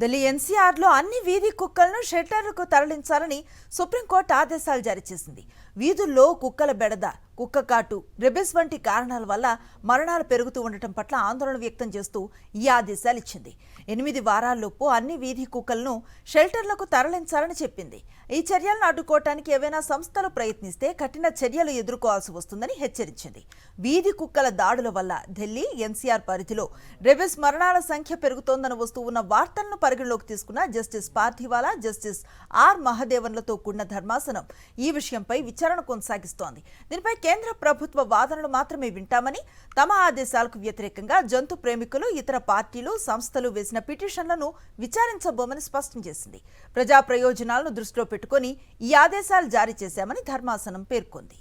ఢిల్లీ ఎన్సీఆర్లో అన్ని వీధి కుక్కలను షెల్టర్లకు తరలించాలని సుప్రీంకోర్టు ఆదేశాలు జారీ చేసింది. వీధుల్లో కుక్కల బెడద, కుక్క కాటు, రెబిస్ వంటి కారణాల వల్ల మరణాలు పెరుగుతూ ఉండటం పట్ల ఆందోళన వ్యక్తం చేస్తూ ఈ ఆదేశాలు ఇచ్చింది. 8 వారాల్లోపు అన్ని వీధి కుక్కలను షెల్టర్లకు తరలించాలని చెప్పింది. ఈ చర్యలను అడ్డుకోవటానికి ఏవైనా సంస్థలు ప్రయత్నిస్తే కఠిన చర్యలు ఎదుర్కోవాల్సి వస్తుందని హెచ్చరించింది. వీధి కుక్కల దాడుల వల్ల ఢిల్లీ ఎన్సీఆర్ పరిధిలో రెబిస్ మరణాల సంఖ్య పెరుగుతోందని వస్తూ ఉన్న వార్తలను పరిగణలోకి తీసుకున్న జస్టిస్ పార్థివాలా, జస్టిస్ ఆర్ మహదేవన్లతో కూడిన ధర్మాసనం ఈ విషయంపై విచారణ కొనసాగిస్తోంది. దీనిపై కేంద్ర ప్రభుత్వ వాదనలు మాత్రమే వింటామని, తమ ఆదేశాలకు వ్యతిరేకంగా జంతు ప్రేమికులు, ఇతర పార్టీలు, సంస్థలు వేసిన పిటిషన్లను విచారించబోమని స్పష్టం చేసింది. ప్రజా ప్రయోజనాలను దృష్టిలో పెట్టుకుని ఈ ఆదేశాలు జారీ చేశామని ధర్మాసనం పేర్కొంది.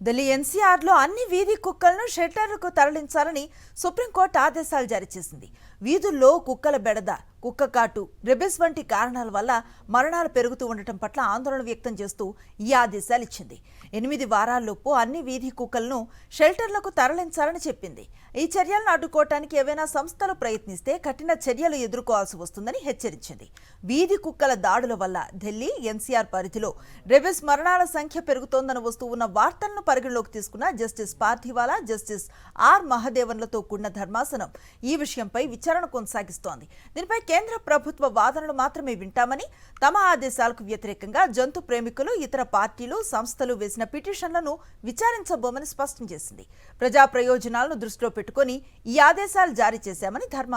ఢిల్లీ ఎన్సీఆర్లో అన్ని వీధి కుక్కలను షెల్టర్లకు తరలించాలని సుప్రీంకోర్టు ఆదేశాలు జారీ చేసింది. వీధుల్లో కుక్కల బెడద, కుక్క కాటు, రెబిస్ వంటి కారణాల వల్ల మరణాలు పెరుగుతూ ఉండటం పట్ల ఆందోళన వ్యక్తం చేస్తూ ఈ ఆదేశాలు ఇచ్చింది. 8 వారాల్లోపు అన్ని వీధి కుక్కలను షెల్టర్లకు తరలించాలని చెప్పింది. ఈ చర్యలను అడ్డుకోవటానికి ఏవైనా సంస్థలు ప్రయత్నిస్తే కఠిన చర్యలు ఎదుర్కోవాల్సి వస్తుందని హెచ్చరించింది. వీధి కుక్కల దాడుల వల్ల ఢిల్లీ ఎన్సీఆర్ పరిధిలో రెబిస్ మరణాల సంఖ్య పెరుగుతోందని వస్తూ ఉన్న వార్తలను పరిగణలోకి తీసుకున్న జస్టిస్ పార్థివాలా, జస్టిస్ ఆర్ మహదేవన్లతో కూడిన ధర్మాసనం ఈ విషయంపై విచారణ కొనసాగిస్తోంది. దీనిపై కేంద్ర ప్రభుత్వ వాదనలు మాత్రమే వింటామని, తమ ఆదేశాలకు వ్యతిరేకంగా జంతు ప్రేమికులు, ఇతర పార్టీలు, సంస్థలు వేసిన పిటిషన్లను విచారించబోమని స్పష్టం చేసింది. ప్రజా ప్రయోజనాలను దృష్టిలో పెట్టుకుని ఈ ఆదేశాలు జారీ చేశామని ధర్మాసనం